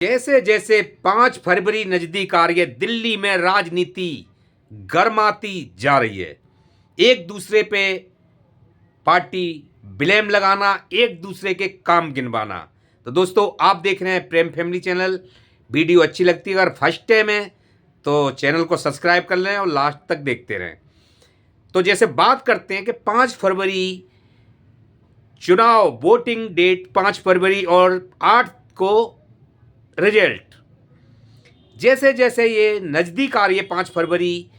जैसे जैसे 5 फरवरी नजदीक आ रही है, दिल्ली में राजनीति गर्माती जा रही है। एक दूसरे पे पार्टी ब्लेम लगाना, एक दूसरे के काम गिनवाना। तो दोस्तों, आप देख रहे हैं प्रेम फैमिली चैनल। वीडियो अच्छी लगती है, अगर फर्स्ट टाइम है तो चैनल को सब्सक्राइब कर लें और लास्ट तक देखते रहें। तो जैसे बात करते हैं कि 5 फरवरी चुनाव, वोटिंग डेट 5 फरवरी और 8 को रिजल्ट। जैसे जैसे ये नज़दीक आ रही है 5 फरवरी,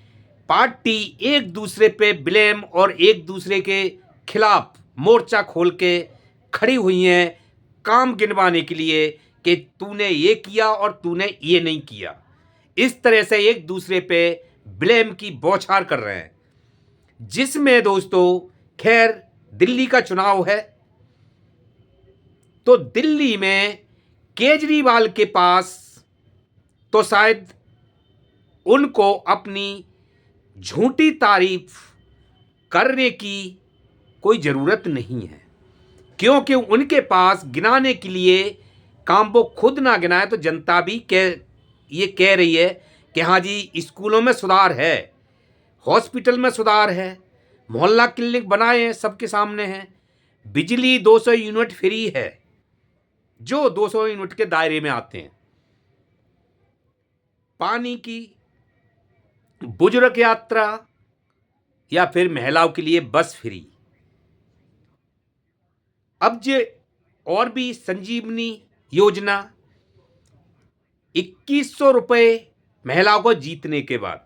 पार्टी एक दूसरे पे ब्लेम और एक दूसरे के खिलाफ मोर्चा खोल के खड़ी हुई हैं, काम गिनवाने के लिए कि तूने ये किया और तूने ये नहीं किया। इस तरह से एक दूसरे पे ब्लेम की बौछार कर रहे हैं, जिसमें दोस्तों खैर दिल्ली का चुनाव है। तो दिल्ली में केजरीवाल के पास तो शायद उनको अपनी झूठी तारीफ करने की कोई ज़रूरत नहीं है, क्योंकि उनके पास गिनाने के लिए काम वो खुद ना गिनाए तो जनता भी ये कह रही है कि हाँ जी, स्कूलों में सुधार है, हॉस्पिटल में सुधार है, मोहल्ला क्लिनिक बनाए हैं, सबके सामने हैं, बिजली 200 यूनिट फ्री है, जो 200 यूनिट के दायरे में आते हैं, पानी की बुजुर्ग यात्रा या फिर महिलाओं के लिए बस फ्री। अब जो और भी संजीवनी योजना, 2100 रुपये महिलाओं को जीतने के बाद,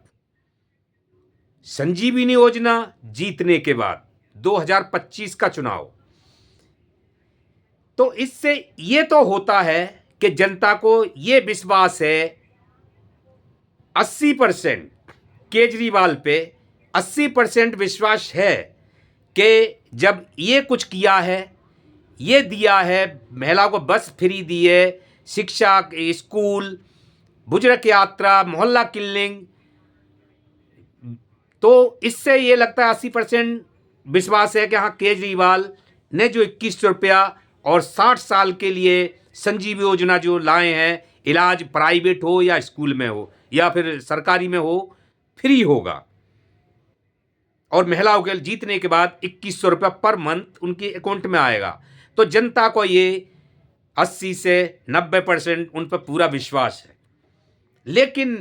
संजीवनी योजना जीतने के बाद 2025 का चुनाव। तो इससे ये तो होता है कि जनता को ये विश्वास है 80% केजरीवाल पे 80% विश्वास है कि जब ये कुछ किया है, ये दिया है, महिलाओं को बस फ्री दी है, शिक्षा, स्कूल, बुजुर्ग यात्रा, मोहल्ला क्लिनिक, तो इससे ये लगता है 80% विश्वास है कि हाँ, केजरीवाल ने जो 2100 रुपया और 60 साल के लिए संजीव योजना जो लाए हैं, इलाज प्राइवेट हो या स्कूल में हो या फिर सरकारी में हो, फ्री होगा। और महिलाओं के जीतने के बाद 2100 रुपया पर मंथ उनके अकाउंट में आएगा। तो जनता को ये 80 से 90% उन पर पूरा विश्वास है। लेकिन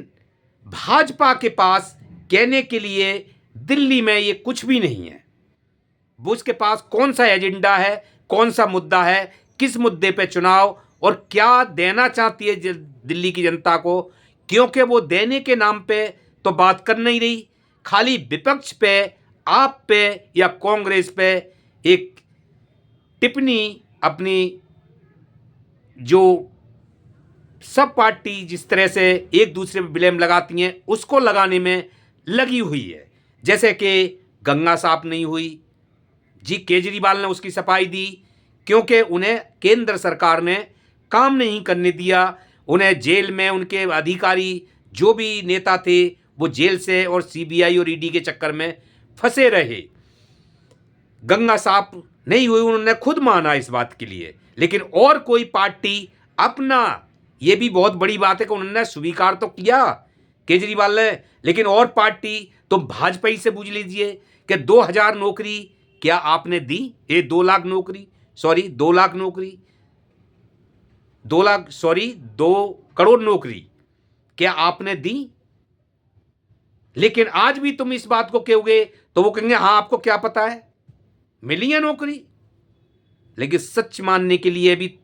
भाजपा के पास कहने के लिए दिल्ली में ये कुछ भी नहीं है। वो उसके पास कौन सा एजेंडा है, कौन सा मुद्दा है, किस मुद्दे पे चुनाव और क्या देना चाहती है दिल्ली की जनता को, क्योंकि वो देने के नाम पे तो बात कर नहीं रही, खाली विपक्ष पे, आप पे या कांग्रेस पे एक टिप्पणी अपनी, जो सब पार्टी जिस तरह से एक दूसरे पे ब्लेम लगाती हैं उसको लगाने में लगी हुई है। जैसे कि गंगा साफ नहीं हुई जी, केजरीवाल ने उसकी सफाई दी, क्योंकि उन्हें केंद्र सरकार ने काम नहीं करने दिया। उन्हें जेल में उनके अधिकारी जो भी नेता थे वो जेल से और सीबीआई और ईडी के चक्कर में फंसे रहे। गंगा साफ नहीं हुई, उन्होंने खुद माना इस बात के लिए। लेकिन और कोई पार्टी अपना, ये भी बहुत बड़ी बात है कि उन्होंने स्वीकार तो किया केजरीवाल ने, लेकिन और पार्टी तो भाजपा ही से पूछ लीजिए कि 2000 नौकरी क्या आपने दी? ये 2 लाख नौकरी, सॉरी 2 लाख नौकरी, 2 लाख, सॉरी 2 करोड़ नौकरी क्या आपने दी? लेकिन आज भी तुम इस बात को कहोगे तो वो कहेंगे हाँ, आपको क्या पता है, मिली है नौकरी। लेकिन सच मानने के लिए भी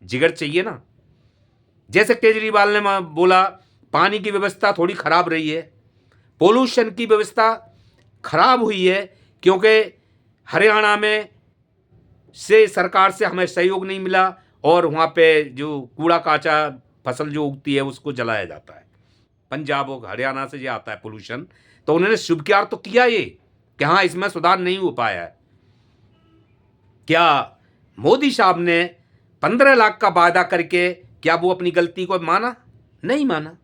जिगर चाहिए ना। जैसे केजरीवाल ने बोला पानी की व्यवस्था थोड़ी खराब रही है, पोल्यूशन की व्यवस्था खराब हुई है, क्योंकि हरियाणा में से सरकार से हमें सहयोग नहीं मिला और वहाँ पे जो कूड़ा काचा फसल जो उगती है उसको जलाया जाता है। पंजाब और हरियाणा से जो आता है पोल्यूशन, तो उन्होंने स्वीकार तो किया ये कि हाँ, इसमें सुधार नहीं हो पाया है। क्या मोदी साहब ने 15 लाख का वादा करके क्या वो अपनी गलती को माना? नहीं माना,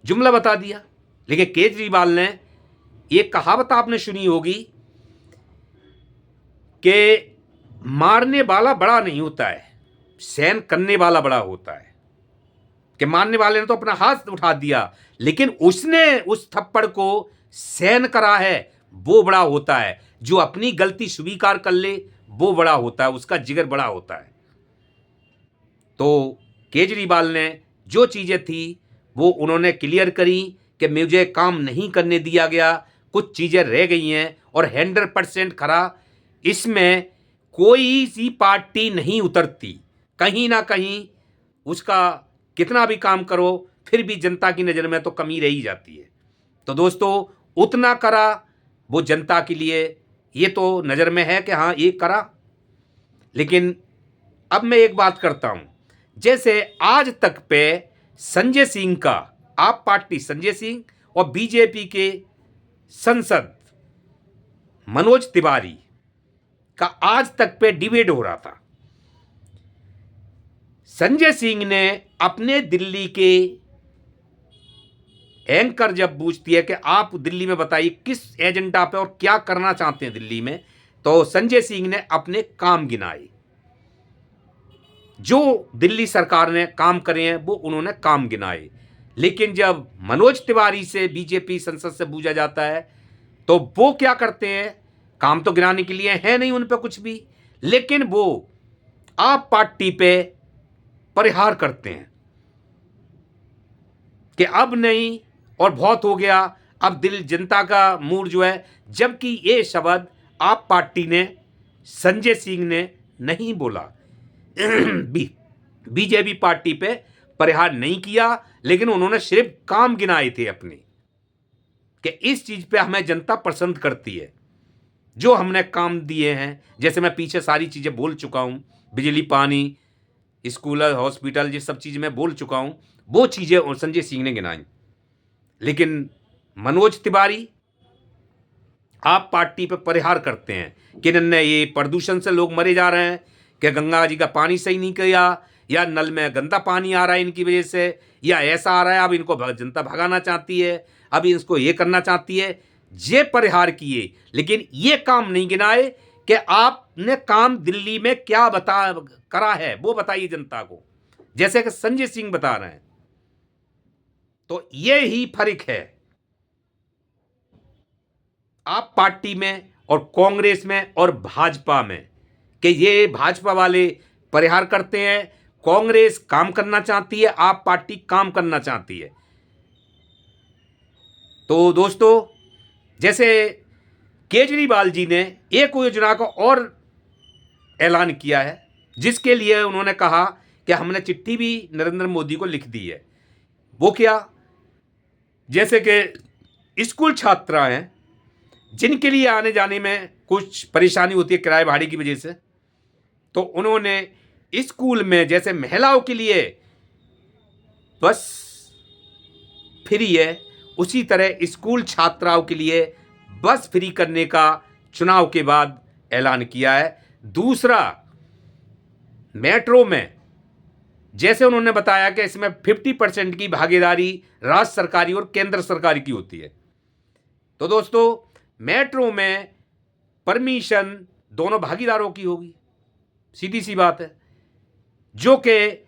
जुमला बता दिया। लेकिन केजरीवाल ने, ये कहावत आपने सुनी होगी कि मारने वाला बड़ा नहीं होता है, सहन करने वाला बड़ा होता है। कि मारने वाले ने तो अपना हाथ उठा दिया, लेकिन उसने उस थप्पड़ को सहन करा है, वो बड़ा होता है। जो अपनी गलती स्वीकार कर ले वो बड़ा होता है, उसका जिगर बड़ा होता है। तो केजरीवाल ने जो चीज़ें थी वो उन्होंने क्लियर करी कि मुझे काम नहीं करने दिया गया, कुछ चीज़ें रह गई हैं, और 100% खरा इसमें कोई सी पार्टी नहीं उतरती। कहीं ना कहीं उसका कितना भी काम करो फिर भी जनता की नज़र में तो कमी रह ही जाती है। तो दोस्तों, उतना करा वो जनता के लिए, ये तो नज़र में है कि हाँ ये करा। लेकिन अब मैं एक बात करता हूँ, जैसे आज तक पे संजय सिंह का, आप पार्टी संजय सिंह और बीजेपी के सांसद मनोज तिवारी का आज तक पे डिबेट हो रहा था। संजय सिंह ने अपने दिल्ली के एंकर जब पूछती है कि आप दिल्ली में बताइए किस एजेंडा पे और क्या करना चाहते हैं दिल्ली में, तो संजय सिंह ने अपने काम गिनाए, जो दिल्ली सरकार ने काम करे हैं वो उन्होंने काम गिनाए। लेकिन जब मनोज तिवारी से बीजेपी संसद से पूछा जाता है तो वो क्या करते हैं, काम तो गिनाने के लिए है नहीं उन पे कुछ भी, लेकिन वो आप पार्टी पे परिहार करते हैं कि अब नहीं और बहुत हो गया, अब दिल जनता का मूड जो है, जबकि ये शब्द आप पार्टी ने, संजय सिंह ने नहीं बोला। बीजेपी पार्टी पे परिहार नहीं किया, लेकिन उन्होंने सिर्फ काम गिनाए थे अपने, कि इस चीज पे हमें जनता पसंद करती है जो हमने काम दिए हैं। जैसे मैं पीछे सारी चीजें बोल चुका हूं, बिजली, पानी, स्कूल, हॉस्पिटल, ये सब चीज़ मैं बोल चुका हूं, वो चीज़ें और संजय सिंह ने गिनाई। लेकिन मनोज तिवारी आप पार्टी पे परिहार करते हैं कि नन्ने ये प्रदूषण से लोग मरे जा रहे हैं, कि गंगा जी का पानी सही नहीं किया, या नल में गंदा पानी आ रहा है इनकी वजह से, या ऐसा आ रहा है, अब इनको जनता भगाना चाहती है, अब इसको ये करना चाहती है, ये परिहार किए। लेकिन ये काम नहीं गिनाए कि आपने काम दिल्ली में क्या करा है, वो बताइए जनता को, जैसे कि संजय सिंह बता रहे हैं। तो ये ही फर्क है आप पार्टी में और कांग्रेस में और भाजपा में, कि ये भाजपा वाले परिहार करते हैं, कांग्रेस काम करना चाहती है, आप पार्टी काम करना चाहती है। तो दोस्तों, जैसे केजरीवाल जी ने एक योजना का और ऐलान किया है, जिसके लिए उन्होंने कहा कि हमने चिट्ठी भी नरेंद्र मोदी को लिख दी है। वो क्या, जैसे कि स्कूल छात्रा हैं जिनके लिए आने जाने में कुछ परेशानी होती है किराए भाड़े की वजह से, तो उन्होंने स्कूल में जैसे महिलाओं के लिए बस फ्री है, उसी तरह स्कूल छात्राओं के लिए बस फ्री करने का चुनाव के बाद ऐलान किया है। दूसरा, मेट्रो में जैसे उन्होंने बताया कि इसमें 50% की भागीदारी राज्य सरकारी और केंद्र सरकार की होती है। तो दोस्तों, मेट्रो में परमिशन दोनों भागीदारों की होगी, सीधी सी बात है, जो कि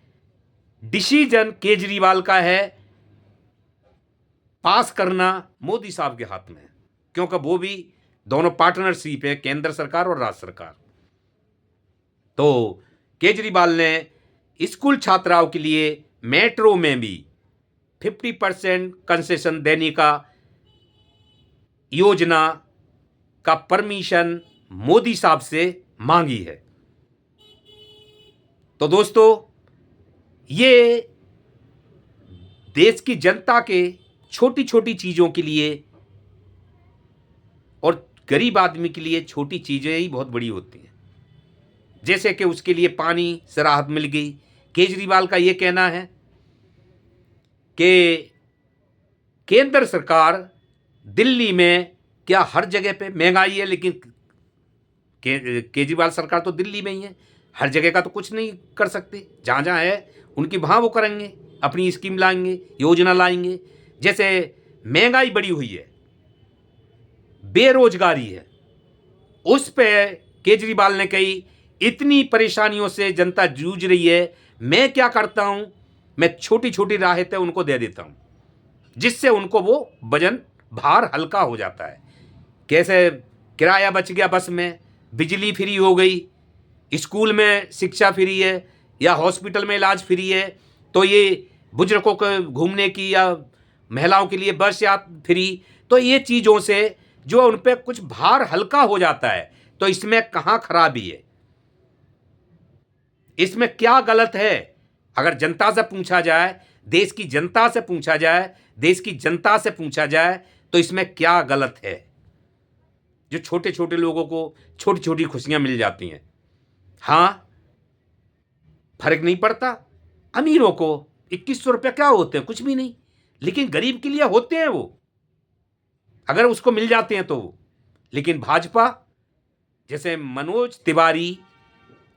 डिसीजन केजरीवाल का है, पास करना मोदी साहब के हाथ में है, क्योंकि वो भी दोनों पार्टनरशिप है, केंद्र सरकार और राज्य सरकार। तो केजरीवाल ने स्कूल छात्राओं के लिए मेट्रो में भी 50% कंसेशन देने का योजना का परमिशन मोदी साहब से मांगी है। तो दोस्तों, ये देश की जनता के छोटी छोटी चीज़ों के लिए और गरीब आदमी के लिए छोटी चीज़ें ही बहुत बड़ी होती हैं। जैसे कि उसके लिए पानी से राहत मिल गई। केजरीवाल का ये कहना है कि केंद्र सरकार दिल्ली में क्या हर जगह पे महंगाई है, लेकिन केजरीवाल सरकार तो दिल्ली में ही है, हर जगह का तो कुछ नहीं कर सकते, जहाँ जहाँ है उनकी वहाँ वो करेंगे, अपनी स्कीम लाएंगे, योजना लाएंगे। जैसे महंगाई बढ़ी हुई है, बेरोजगारी है, उस पे केजरीवाल ने कही इतनी परेशानियों से जनता जूझ रही है, मैं क्या करता हूँ मैं छोटी छोटी राहतें उनको दे देता हूँ, जिससे उनको वो वजन भार हल्का हो जाता है। कैसे किराया बच गया बस में, बिजली फ्री हो गई, स्कूल में शिक्षा फ्री है या हॉस्पिटल में इलाज फ्री है, तो ये बुजुर्गों को घूमने की या महिलाओं के लिए बस यात्रा फ्री, तो ये चीज़ों से जो उन पे कुछ भार हल्का हो जाता है। तो इसमें कहाँ खराबी है, इसमें क्या गलत है? अगर जनता से पूछा जाए, देश की जनता से पूछा जाए, देश की जनता से पूछा जाए, तो इसमें क्या गलत है? जो छोटे छोटे लोगों को छोटी छोटी खुशियां मिल जाती हैं। हाँ, फर्क नहीं पड़ता। अमीरों को 2100 रुपये क्या होते हैं? कुछ भी नहीं, लेकिन गरीब के लिए होते हैं वो, अगर उसको मिल जाते हैं तो वो। लेकिन भाजपा, जैसे मनोज तिवारी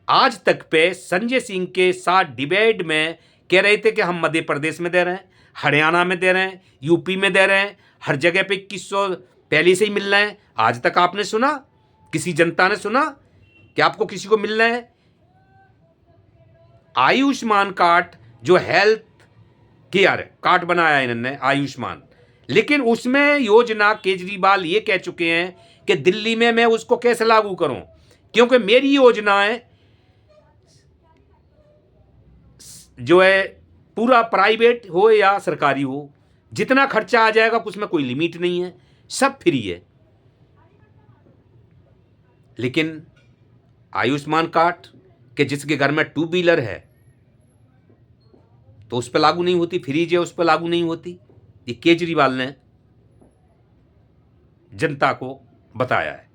आज तक पे संजय सिंह के साथ डिबेट में कह रहे थे कि हम मध्य प्रदेश में दे रहे हैं, हरियाणा में दे रहे हैं, यूपी में दे रहे हैं, हर जगह पे 2100 पहले से ही मिल रहे हैं। आज तक आपने सुना, किसी जनता ने सुना कि आपको किसी को मिल रहे हैं? आयुष्मान कार्ड जो हेल्थ केयर कार्ड बनाया है इन्होंने आयुष्मान, लेकिन उसमें योजना केजरीवाल ये कह चुके हैं कि दिल्ली में मैं उसको कैसे लागू करूं, क्योंकि मेरी योजनाएं जो है पूरा प्राइवेट हो या सरकारी हो, जितना खर्चा आ जाएगा उसमें कोई लिमिट नहीं है, सब फ्री है। लेकिन आयुष्मान कार्ड के जिसके घर में 2 व्हीलर है तो उस पर लागू नहीं होती, फ्रीज है उस पर लागू नहीं होती। ये केजरीवाल ने जनता को बताया है।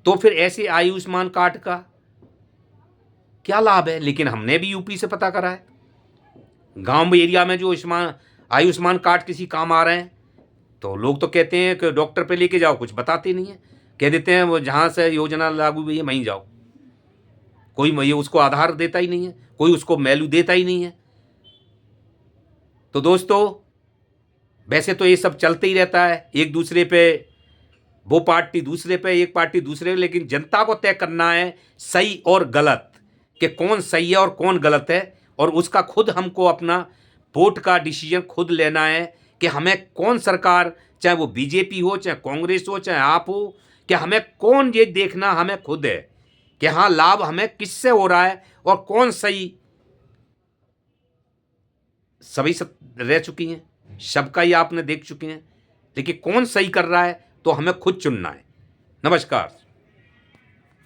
तो फिर ऐसे आयुष्मान कार्ड का क्या लाभ है? लेकिन हमने भी यूपी से पता करा है, गांव एरिया में जो आयुष्मान कार्ड किसी काम आ रहे हैं, तो लोग तो कहते हैं कि डॉक्टर पे लेके जाओ, कुछ बताते नहीं है, कह देते हैं वो जहां से योजना लागू हुई है वहीं जाओ। कोई ये उसको आधार देता ही नहीं है, कोई उसको वैल्यू देता ही नहीं है। तो दोस्तों, वैसे तो ये सब चलते ही रहता है, एक दूसरे पे वो पार्टी दूसरे पे, एक पार्टी दूसरे पे, लेकिन जनता को तय करना है सही और गलत, कि कौन सही है और कौन गलत है, और उसका खुद हमको अपना वोट का डिसीजन खुद लेना है कि हमें कौन सरकार, चाहे वो बीजेपी हो, चाहे कांग्रेस हो, चाहे आप हो, कि हमें कौन, ये देखना हमें खुद है कि हाँ लाभ हमें किससे हो रहा है और कौन सही। सभी सब रह चुकी हैं, सबका ही आपने देख चुके हैं, लेकिन कौन सही कर रहा है तो हमें खुद चुनना है। नमस्कार।